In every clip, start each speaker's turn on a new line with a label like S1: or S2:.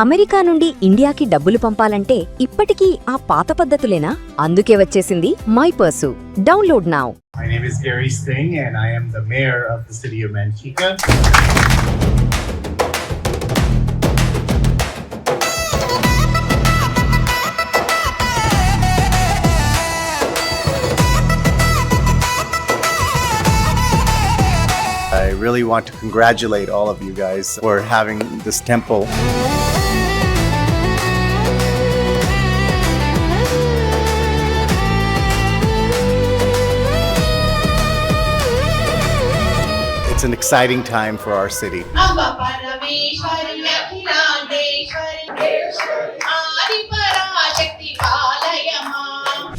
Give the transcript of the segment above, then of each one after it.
S1: America నుండి ఇండియాకి డబ్బులు పంపాలంటే ఇప్పటికీ ఆ పాత పద్ధతులేనా? అందుకే వచ్చేసింది మైపర్సు. Download now.
S2: My name is Gary Singh and I am the mayor of the city of Manteca. I really want to congratulate all of you guys for having this temple. It's an exciting time for our city.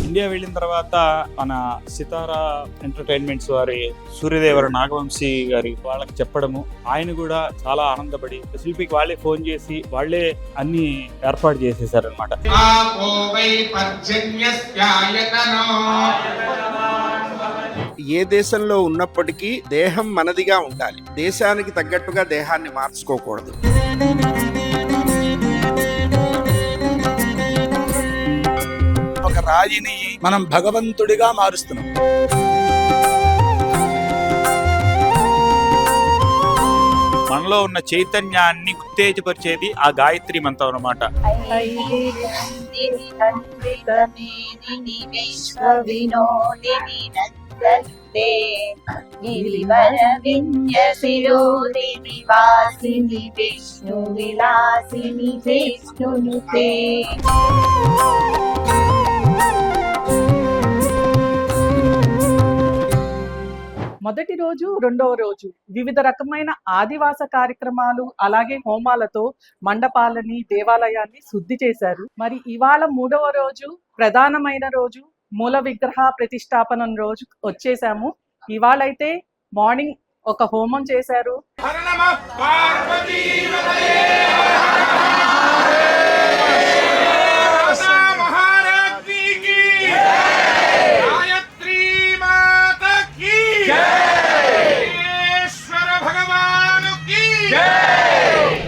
S3: India వెళ్ళిన తర్వాత మన సితారా entertainments వారి సూర్యదేవర నాగవంశీ గారి వాళ్ళకి చెప్పడము, ఆయన కూడా చాలా ఆనందపడి శిల్పికి వాళ్ళే ఫోన్ చేసి వాళ్ళే అన్ని ఏర్పాటు చేసేసారనమాట.
S4: ఏ దేశంలో ఉన్నప్పటికీ దేహం మనదిగా ఉండాలి. దేశానికి తగ్గట్టుగా దేహాన్ని మార్చుకోకూడదు.
S5: ఒక రాయిని మనం భగవంతుడిగా మారుస్తున్నాం.
S3: మనలో ఉన్న చైతన్యాన్ని ఉత్తేజపరిచేది ఆ గాయత్రి మంత్రం అన్నమాట.
S6: మొదటి రోజు, రెండవ రోజు వివిధ రకమైన ఆదివాస కార్యక్రమాలు అలాగే హోమాలతో మండపాలని, దేవాలయాన్ని శుద్ధి చేశారు. మరి ఇవాళ మూడవ రోజు, ప్రధానమైన రోజు, మూల విగ్రహ ప్రతిష్టాపన రోజు వచ్చేసాము. ఇవాళైతే మార్నింగ్ ఒక హోమం చేశారు.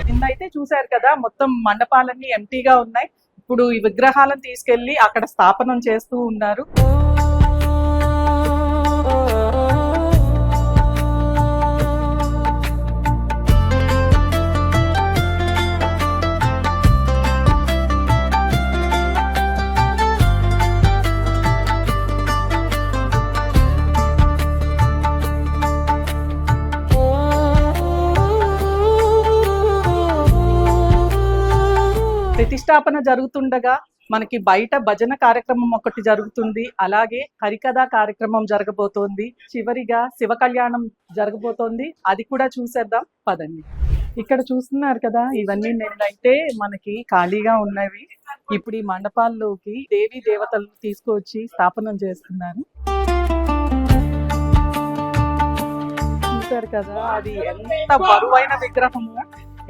S6: నిన్నైతే చూశారు కదా, మొత్తం మండపాలన్నీ ఎంటీగా ఉన్నాయి. ఇప్పుడు ఈ విగ్రహాలను తీసుకెళ్లి అక్కడ స్థాపనం చేస్తూ ఉన్నారు. ప్రతిష్టాపన జరుగుతుండగా మనకి బయట భజన కార్యక్రమం ఒకటి జరుగుతుంది, అలాగే హరికథా కార్యక్రమం జరగబోతోంది, చివరిగా శివ కళ్యాణం జరగబోతోంది. అది కూడా చూసేద్దాం పదండి. ఇక్కడ చూస్తున్నారు కదా, ఇవన్నీ నిన్నైతే మనకి ఖాళీగా ఉన్నవి. ఇప్పుడు ఈ మండపాల్లోకి దేవీ దేవతలు తీసుకువచ్చి స్థాపనం చేస్తున్నారు. చూసారు కదా, అది ఎంత బరువైన విగ్రహము,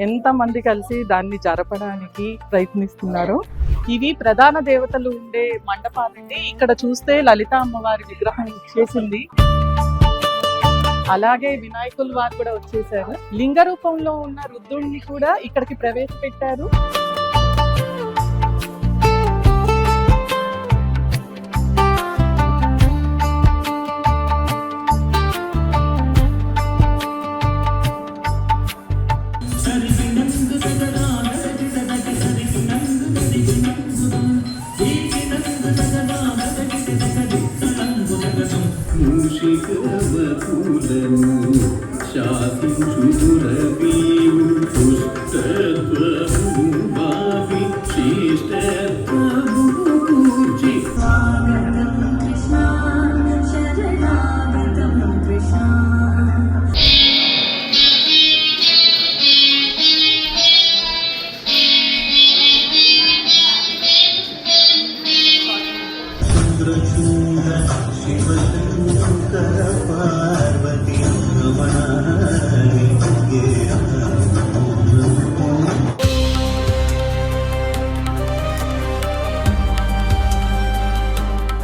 S6: ఎంత మంది కలిసి దాన్ని జరపడానికి ప్రయత్నిస్తున్నారు. ఇవి ప్రధాన దేవతలు ఉండే మండపాలండి. ఇక్కడ చూస్తే లలిత అమ్మవారి విగ్రహం వచ్చేసింది, అలాగే వినాయకుల వారు కూడా వచ్చేసారు. లింగ రూపంలో ఉన్న రుద్రుడిని కూడా ఇక్కడికి ప్రవేశపెట్టారు.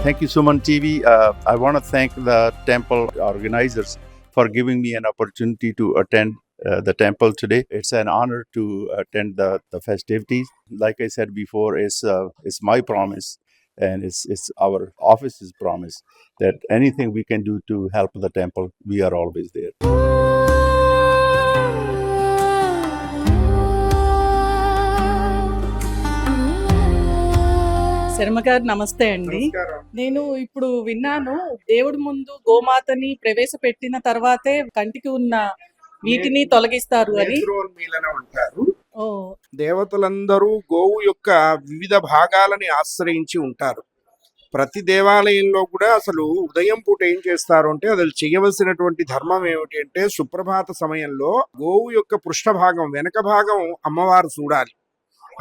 S7: Thank you, Suman TV. I want to thank the temple organizers for giving me an opportunity to attend the temple today. It's an honor to attend the festivities. Like I said before, it's my promise, and it's our office's promise that anything we can do to help the temple, we are always there.
S6: Sharma గారు నమస్తే అండి. నేను ఇప్పుడు విన్నాను, దేవుడి ముందు గోమాతని ప్రవేశపెట్టిన తర్వాతే కంటికి ఉన్న వీటిని తొలగిస్తారు అని.
S4: నేత్రోన్మీలన అంటారు.
S6: ఓ
S4: దేవతలందరూ గోవు యొక్క వివిధ భాగాలని ఆశ్రయించి ఉంటారు. ప్రతి దేవాలయంలో కూడా అసలు ఉదయం పూట ఏం చేస్తారు అంటే, అది చేయవలసినటువంటి ధర్మం ఏమిటి అంటే, సుప్రభాత సమయంలో గోవు యొక్క పృష్ఠ భాగం వెనక భాగం అమ్మవారు చూడాలి.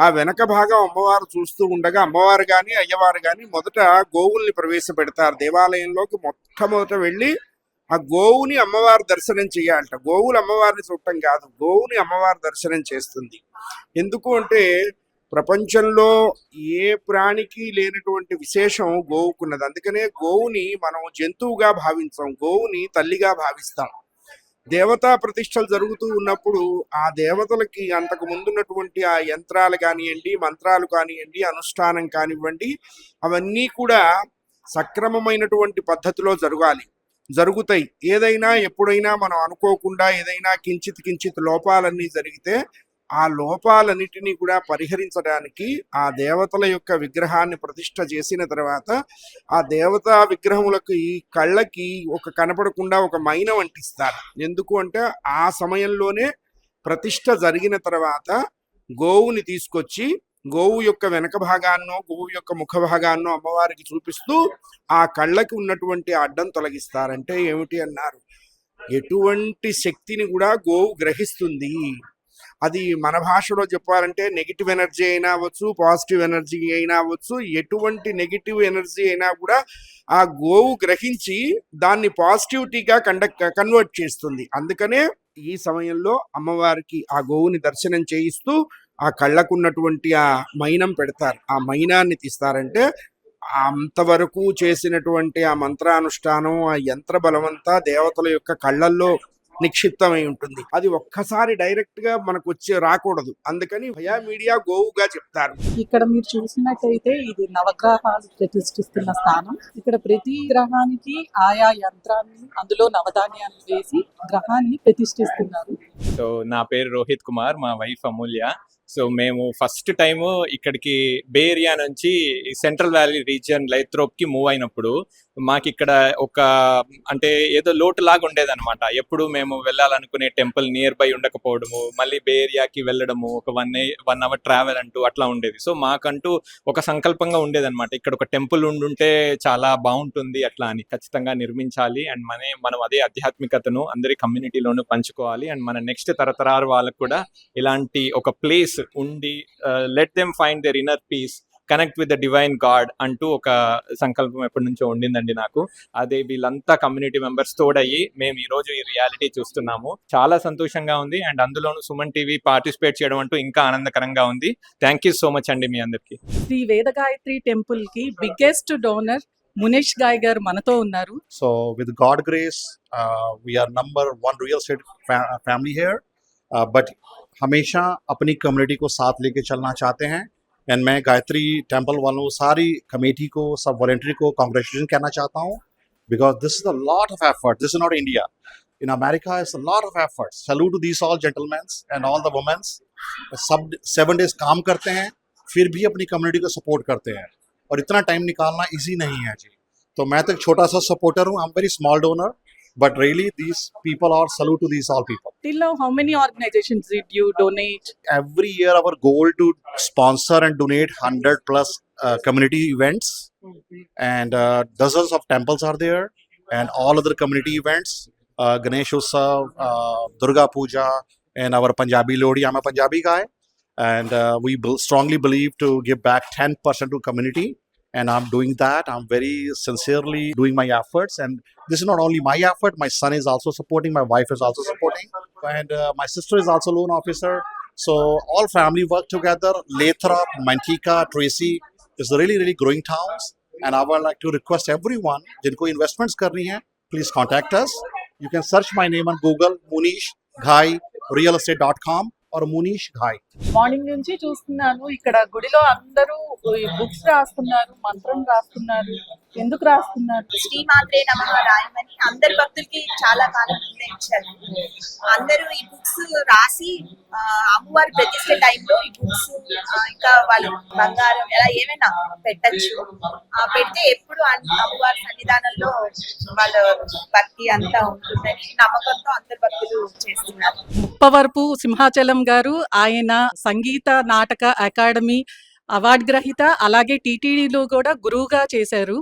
S4: ఆ వెనక భాగం అమ్మవారు చూస్తూ ఉండగా అమ్మవారు గాని అయ్యవారు గాని మొదట గోవుల్ని ప్రవేశపెడతారు దేవాలయంలోకి. మొట్టమొదట వెళ్ళి ఆ గోవుని అమ్మవారు దర్శనం చేయాలట. గోవులు అమ్మవారిని చూడటం కాదు, గోవుని అమ్మవారు దర్శనం చేస్తుంది. ఎందుకు అంటే ప్రపంచంలో ఏ ప్రాణికి లేనటువంటి విశేషం గోవుకున్నది. అందుకనే గోవుని మనం జంతువుగా భావించాం, గోవుని తల్లిగా భావిస్తాం. దేవతా ప్రతిష్టలు జరుగుతూ ఉన్నప్పుడు ఆ దేవతలకి అంతకు ముందున్నటువంటి ఆ యంత్రాలు కానివ్వండి, మంత్రాలు కానివ్వండి, అనుష్ఠానం కానివ్వండి, అవన్నీ కూడా సక్రమమైనటువంటి పద్ధతిలో జరుగుతాయి. ఏదైనా ఎప్పుడైనా మనం అనుకోకుండా ఏదైనా కించిత్ లోపాలన్నీ జరిగితే ఆ లోపాలన్నిటినీ కూడా పరిహరించడానికి ఆ దేవతల యొక్క విగ్రహాన్ని ప్రతిష్ఠ చేసిన తర్వాత ఆ దేవతా విగ్రహములకు ఈ కళ్ళకి ఒక కనపడకుండా ఒక మైనం అంటిస్తారు. ఎందుకు అంటే ఆ సమయంలోనే ప్రతిష్ఠ జరిగిన తర్వాత గోవుని తీసుకొచ్చి గోవు యొక్క వెనక భాగాన్నో గోవు యొక్క ముఖ భాగాన్నో అమ్మవారికి చూపిస్తూ ఆ కళ్ళకి ఉన్నటువంటి అడ్డం తొలగిస్తారంటే ఏమిటి అన్నారు, ఎటువంటి శక్తిని కూడా గోవు గ్రహిస్తుంది. అది మన భాషలో చెప్పాలంటే నెగిటివ్ ఎనర్జీ అయినా అవ్వచ్చు, పాజిటివ్ ఎనర్జీ అయినా అవ్వచ్చు, ఎటువంటి నెగిటివ్ ఎనర్జీ అయినా కూడా ఆ గోవు గ్రహించి దాన్ని పాజిటివిటీగా కన్వర్ట్ చేస్తుంది. అందుకనే ఈ సమయంలో అమ్మవారికి ఆ గోవుని దర్శనం చేయిస్తూ ఆ కళ్ళకున్నటువంటి ఆ మైనం పెడతారు. ఆ మైనాన్ని తీస్తారంటే అంతవరకు చేసినటువంటి ఆ మంత్రానుష్ఠానం, ఆ యంత్ర బలమంతా దేవతల యొక్క కళ్ళల్లో నిక్షిప్తమై ఉంటుంది. అది ఒక్కసారి డైరెక్ట్ గా మనకు వచ్చి రాకూడదు. అందుకని భయా మీడియా గోవుగా చెప్తారు.
S6: ఇక్కడ మీరు చూసినట్టయితే ఇది నవగ్రహాలు ప్రతిష్ఠిస్తున్న స్థానం. ఇక్కడ ప్రతి గ్రహానికి ఆయా యంత్రాన్ని అందులో నవధాన్యాలు వేసి గ్రహాన్ని ప్రతిష్ఠిస్తున్నారు.
S8: సో నా పేరు రోహిత్ కుమార్, మా వైఫ్ అమూల్య. సో మేము ఫస్ట్ టైము ఇక్కడికి బే ఏరియా నుంచి సెంట్రల్ వ్యాలీ రీజియన్ లైత్రోప్కి మూవ్ అయినప్పుడు మాకు ఇక్కడ ఒక అంటే ఏదో లోటు లాగా ఉండేదన్నమాట. ఎప్పుడు మేము వెళ్ళాలనుకునే టెంపుల్ నియర్ బై ఉండకపోవడము, మళ్ళీ బే ఏరియాకి వెళ్ళడము, ఒక 1 అవర్ ట్రావెల్ అంటూ అట్లా ఉండేది. సో మాకంటూ ఒక సంకల్పంగా ఉండేదన్నమాట, ఇక్కడ ఒక టెంపుల్ ఉండుంటే చాలా బాగుంటుంది అట్లా అని. ఖచ్చితంగా నిర్మించాలి అండ్ మనం అదే ఆధ్యాత్మికతను అందరి కమ్యూనిటీలోనూ పంచుకోవాలి అండ్ మన నెక్స్ట్ తరతరాల వాళ్ళకు కూడా ఇలాంటి ఒక ప్లేస్ ఉండి let them find their inner peace, connect with the divine god అంటూ ఒక సంకల్పం ఎప్పటి నుంచో ఉండిందండి నాకు. అదే వీళ్ళంతా కమ్యూనిటీ మెంబర్స్ తోడయ్యి మేము ఈ రోజు ఈ రియాలిటీ చూస్తున్నాము. చాలా సంతోషంగా ఉంది అండ్ అందులోనూ సుమన్ టీవీ పార్టిసిపేట్ చేయడం అంటూ ఇంకా ఆనందకరంగా ఉంది. థ్యాంక్ యూ సో మచ్ అండి మీ అందరికి.
S6: శ్రీ వేద గాయత్రి టెంపుల్ కి బిగ్గెస్ట్ డోనర్ మునేష్ గాయ్ గారు మనతో ఉన్నారు.
S9: So with God grace, we are number 1 real estate family here, but हमेशा अपनी कम्युनिटी को साथ लेके चलना चाहते हैं. एंड मैं गायत्री टेम्पल वालों सारी कमेटी को, सब वॉलंटियर को कांग्रेचुलेशन कहना चाहता हूँ, because this is a lot of effort. This is not India. In America, it's a lot of effort. Salute to these all gentlemen and all the women. सब 7 days काम करते हैं, फिर भी अपनी कम्युनिटी को सपोर्ट करते हैं, और इतना टाइम निकालना इजी नहीं है जी. तो मैं तो एक छोटा सा सपोर्टर हूँ. I am very small donor, but really these people are salute to these all people.
S6: Till now, how many organizations did you donate?
S9: Every year our goal to sponsor and donate 100 plus community events, and dozens of temples are there, and all other community events, Ganesh Utsav, Durga Puja, and our Punjabi Lodi. I'm a Punjabi guy, and we strongly believe to give back 10% to community, and I'm doing that. I'm very sincerely doing my efforts, and this is not only my effort, my son is also supporting, my wife is also supporting, and my sister is also loan officer. So all family work together. Lathrop, Mantika, Tracy is really growing towns, and I would like to request everyone jinko investments karni hai, please contact us. You can search my name on Google, Munish Ghai realestate.com or Munish Ghai.
S6: Morning నుంచి చూస్తున్నాను ఇక్కడ గుడిలో అందరూ books రాస్తున్నారు, మంత్రం రాస్తున్నారు. ఎందుకు రాస్తున్నారు?
S10: శ్రీమాత్రే నమః రాయమని అందరి భక్తులకి చాలా కాలం ముందే ఇచ్చారు. అందరూ ఈ బుక్స్ రాసి అమ్మవారి ప్రతిష్ఠ టైంలో ఈ బుక్స్ ఇంకా వాళ్ళు బంగారం ఎలా ఏమైనా పెట్టచ్చు. పెడితే ఎప్పుడు అమ్మవారి సన్నిధానంలో వాళ్ళ భక్తి అంతా ఉంటుందని నమ్మకంతో అందరు భక్తులు చేస్తున్నారు.
S6: ముప్పవరపు సింహాచలం గారు ఆయన సంగీత నాటక అకాడమీ అవార్డు గ్రహీత, అలాగే టీటీడీలో కూడా గురువుగా చేశారు.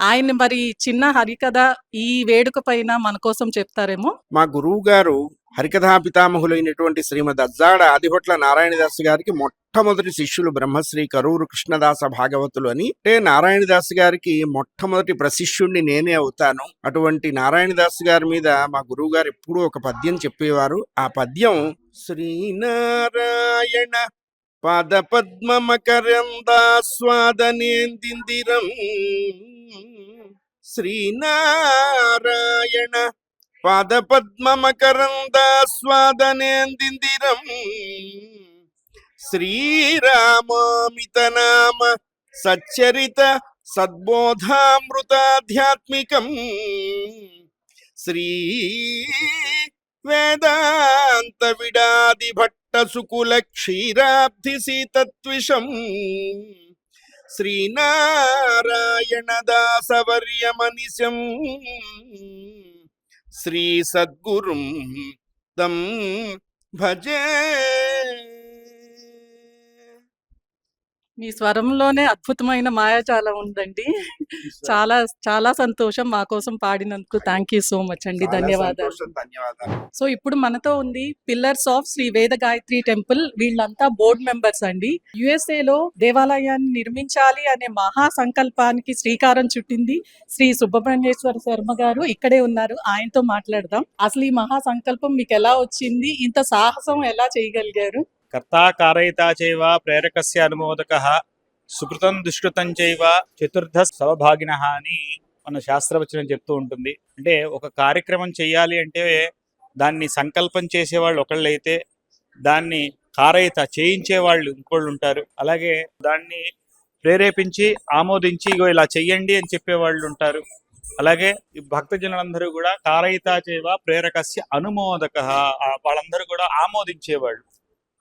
S6: ఆయన మరి చిన్న హరికథ ఈ వేడుక పైన మన కోసం చెప్తారేమో.
S4: మా గురువు గారు హరికథా పితామహులైనటువంటి శ్రీమద్ అజ్జాడ ఆదిభట్ల నారాయణదాస్ గారికి మొట్టమొదటి శిష్యులు బ్రహ్మశ్రీ కరూరు కృష్ణదాస భాగవతులు అని. అంటే నారాయణదాస్ గారికి మొట్టమొదటి ప్రశిష్యుణ్ణి నేనే అవుతాను. అటువంటి నారాయణదాస్ గారి మీద మా గురువు గారు ఎప్పుడూ ఒక పద్యం చెప్పేవారు. ఆ పద్యం శ్రీనారాయణ పాద పద్మమకరందాస్వాదనేందిందిరం, శ్రీనారాయణ పాద పద్మమకరందాస్వాదనేందిందిరం, శ్రీరామామిత నామ సచ్చరిత సద్బోధామృతాధ్యాత్మికం, శ్రీ వేదాంత విడాది భట్ట సుకుల క్షీరాబ్ధి సీతత్విషం, శ్రీనారాయణ దాసవర్యమనిశం, శ్రీ సద్గురుం తం భజే.
S6: మీ స్వరంలోనే అద్భుతమైన మాయాజాలం ఉందండి. చాలా చాలా సంతోషం మా కోసం పాడినందుకు. థ్యాంక్ యూ సో మచ్ అండి. ధన్యవాదాలు.
S4: ధన్యవాదాలు.
S6: సో ఇప్పుడు మనతో ఉంది పిల్లర్స్ ఆఫ్ శ్రీ వేద గాయత్రి టెంపుల్. వీళ్ళంతా బోర్డు మెంబర్స్ అండి. యుఎస్ఏలో దేవాలయాన్ని నిర్మించాలి అనే మహా సంకల్పానికి శ్రీకారం చుట్టింది శ్రీ సుబ్రహ్మణ్యేశ్వర శర్మ గారు. ఇక్కడే ఉన్నారు, ఆయనతో మాట్లాడదాం. అసలు ఈ మహా సంకల్పం మీకు ఎలా వచ్చింది? ఇంత సాహసం ఎలా చేయగలిగారు?
S3: కర్తా కారయితా చైవ ప్రేరకస్య అనుమోదకః సుకృతం దుష్కృతం చైవ చతుర్థ సవభాగినః అని మన శాస్త్రవచనం చెప్తూ ఉంటుంది. అంటే ఒక కార్యక్రమం చేయాలి అంటే దాన్ని సంకల్పం చేసేవాళ్ళు ఒకళ్ళైతే దాన్ని కారయిత చేయించే వాళ్ళు ఇంకోళ్ళు ఉంటారు. అలాగే దాన్ని ప్రేరేపించి ఆమోదించి ఇగో ఇలా చెయ్యండి అని చెప్పేవాళ్ళు ఉంటారు. అలాగే ఈ భక్తజనులందరూ కూడా కారయితా చైవ ప్రేరకస్య అనుమోదకః, వాళ్ళందరూ కూడా ఆమోదించేవాళ్ళు.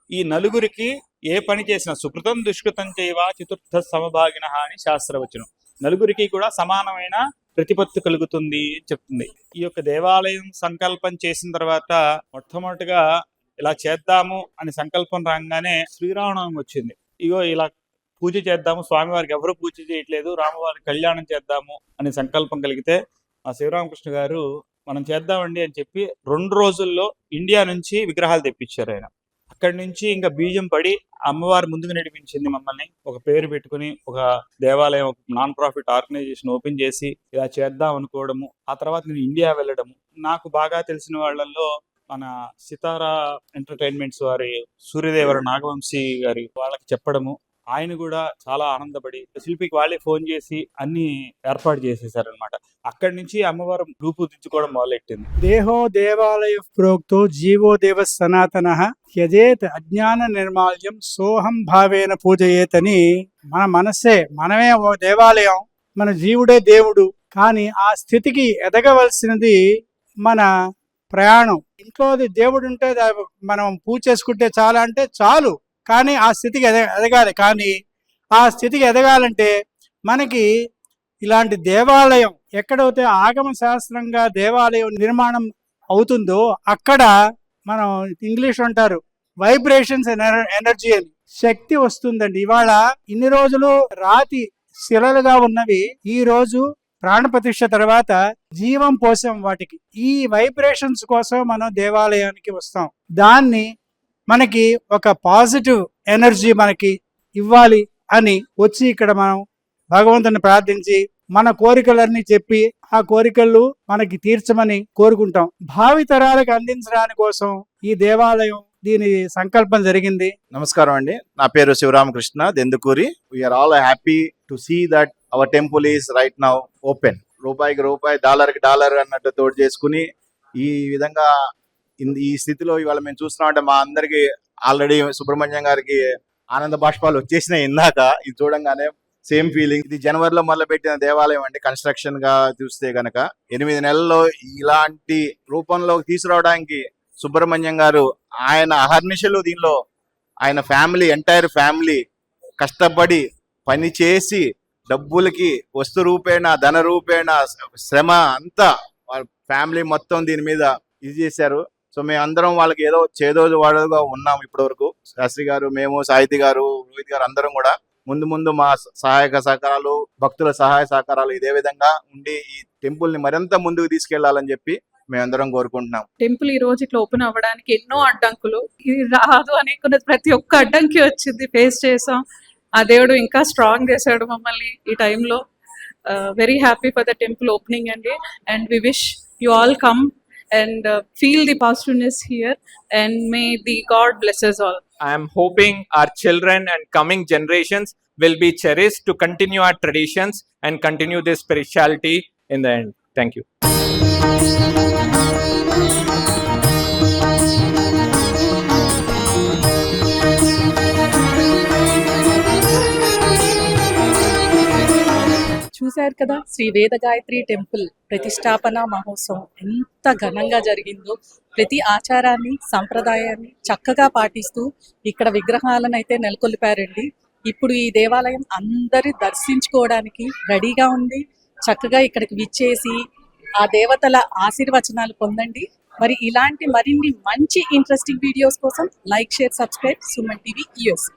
S3: ఈ నలుగురికి ఏ పని చేసినా సుకృతం దుష్కృతం చైవ చతుర్థ సమభాగినః అని శాస్త్రవచనం. నలుగురికి కూడా సమానమైన ప్రతిపత్తి కలుగుతుంది అని చెప్తుంది. ఈ యొక్క దేవాలయం సంకల్పం చేసిన తర్వాత మొట్టమొదటిగా ఇలా చేద్దాము అని సంకల్పం రాగానే శ్రీరామనవమి వచ్చింది. ఇగో ఇలా పూజ చేద్దాము, స్వామివారికి ఎవరు పూజ చేయట్లేదు, రామవారికి కళ్యాణం చేద్దాము అనే సంకల్పం కలిగితే మా శివరామకృష్ణ గారు మనం చేద్దామండి అని చెప్పి 2 రోజుల్లో ఇండియా నుంచి విగ్రహాలు తెప్పించారు ఆయన. అక్కడి నుంచి ఇంకా బీజం పడి అమ్మవారు ముందుకు నడిపించింది మమ్మల్ని. ఒక పేరు పెట్టుకుని ఒక దేవాలయం, ఒక నాన్ ప్రాఫిట్ ఆర్గనైజేషన్ ఓపెన్ చేసి ఇలా చేద్దాం అనుకోవడము. ఆ తర్వాత నేను ఇండియా వెళ్ళడము. నాకు బాగా తెలిసిన వాళ్ళల్లో మన సితారా ఎంటర్టైన్మెంట్స్ వారి సూర్యదేవర నాగవంశీ గారి వాళ్ళకి చెప్పడము, ఆయన కూడా చాలా ఆనందపడి శిల్పికి వాళ్ళే ఫోన్ చేసి అన్ని ఏర్పాటు చేసేసారనమాట. అక్కడి నుంచి అమ్మవారు రూపుదిద్దుకోవడం మొదలెట్టింది.
S11: దేహో దేవాలయ ప్రోక్తో జీవో దేవ సనాతనః యజేత్ అజ్ఞాన నిర్మాల్యం సోహం భావేన పూజయేతని. మన మనస్సే, మనమే ఓ దేవాలయం, మన జీవుడే దేవుడు. కానీ ఆ స్థితికి ఎదగవలసినది మన ప్రయాణం. ఇంట్లో దేవుడు ఉంటే మనం పూజ చేసుకుంటే చాలా అంటే చాలు, కానీ ఆ స్థితికి ఎదగాలి. కానీ ఆ స్థితికి ఎదగాలంటే మనకి ఇలాంటి దేవాలయం ఎక్కడైతే ఆగమ శాస్త్రంగా దేవాలయం నిర్మాణం అవుతుందో అక్కడ మనం ఇంగ్లీష్ అంటారు వైబ్రేషన్స్ ఎనర్జీ అని, శక్తి వస్తుందండి. ఇవాళ ఇన్ని రోజులు రాతి శిలలుగా ఉన్నవి ఈ రోజు ప్రాణప్రతిష్ఠ తర్వాత జీవం పోసాం వాటికి. ఈ వైబ్రేషన్స్ కోసం మనం దేవాలయానికి వస్తాం. దాన్ని మనకి ఒక పాజిటివ్ ఎనర్జీ మనకి ఇవ్వాలి అని వచ్చి ఇక్కడ మనం భగవంతుని ప్రార్థించి మన కోరికలన్నీ చెప్పి ఆ కోరికలు మనకి తీర్చమని కోరుకుంటాం. భావి తరాలకు అందించడానికి కోసం ఈ దేవాలయం దీని సంకల్పం జరిగింది.
S2: నమస్కారం అండి, నా పేరు Sivaramakrishna Dendukuri. We're all happy to see that our temple is right now open. రూపాయికి రూపాయి, డాలర్కి డాలర్ అన్నట్టు తోడు చేసుకుని ఈ విధంగా ఈ స్థితిలో ఇవాళ మేము చూస్తున్నామంటే మా అందరికి ఆల్రెడీ సుబ్రహ్మణ్యం గారికి ఆనంద బాష్పాలు వచ్చేసినాయి ఇందాక ఇది చూడంగానే. Same feeling. ఇది జనవరిలో మొదలుపెట్టిన దేవాలయం అండి. కన్స్ట్రక్షన్ గా చూస్తే గనక 8 నెలల్లో ఇలాంటి రూపంలో తీసుకురావడానికి సుబ్రహ్మణ్యం గారు ఆయన అహర్నిశలు దీనిలో ఆయన ఫ్యామిలీ ఎంటైర్ ఫ్యామిలీ కష్టపడి పని చేసి డబ్బులకి వస్తు రూపేణ ధన రూపేణ శ్రమ అంతా వాళ్ళ ఫ్యామిలీ మొత్తం దీని మీద ఇది చేశారు. సో మేము అందరం వాళ్ళకి ఏదో చేదోడు వాడుగా ఉన్నాం ఇప్పటి వరకు. శాస్త్రి గారు, మేము, సాహితీ గారు, రోహిత్ గారు అందరం కూడా ముందు మా సహాయక సహకారాలు, భక్తుల సహాయ సహకారాలు ఇదే విధంగా ఉండి ఈ టెంపుల్ ని మరింత ముందుకు తీసుకెళ్లాలని చెప్పి మేమందరం కోరుకుంటున్నాం.
S6: టెంపుల్ ఈ రోజు ఇట్లా ఓపెన్ అవ్వడానికి ఎన్నో అడ్డంకులు, ఇది రాదు అనుకున్న ప్రతి ఒక్క అడ్డంకి వచ్చింది, ఫేస్ చేసాం. ఆ దేవుడు ఇంకా స్ట్రాంగ్ చేశాడు మమ్మల్ని ఈ టైంలో. Very happy for the temple opening అండి. And we wish you all come and feel the positiveness here, and may the God bless us all.
S8: I am hoping our children and coming generations will be cherished to continue our traditions and continue this spirituality in the end. Thank you.
S6: చూశారు కదా, శ్రీ వేద Gayatri temple ప్రతిష్టాపన మహోత్సవం ఎంత ఘనంగా జరిగిందో. ప్రతి ఆచారాన్ని, సంప్రదాయాన్ని చక్కగా పాటిస్తూ ఇక్కడ విగ్రహాలను అయితే నెలకొల్పారండి. ఇప్పుడు ఈ దేవాలయం అందరి దర్శించుకోవడానికి రెడీగా ఉంది. చక్కగా ఇక్కడికి విచ్చేసి ఆ దేవతల ఆశీర్వచనాలు పొందండి. మరి ఇలాంటి మరిన్ని మంచి ఇంట్రెస్టింగ్ వీడియోస్ కోసం like, share, subscribe Suman TV US.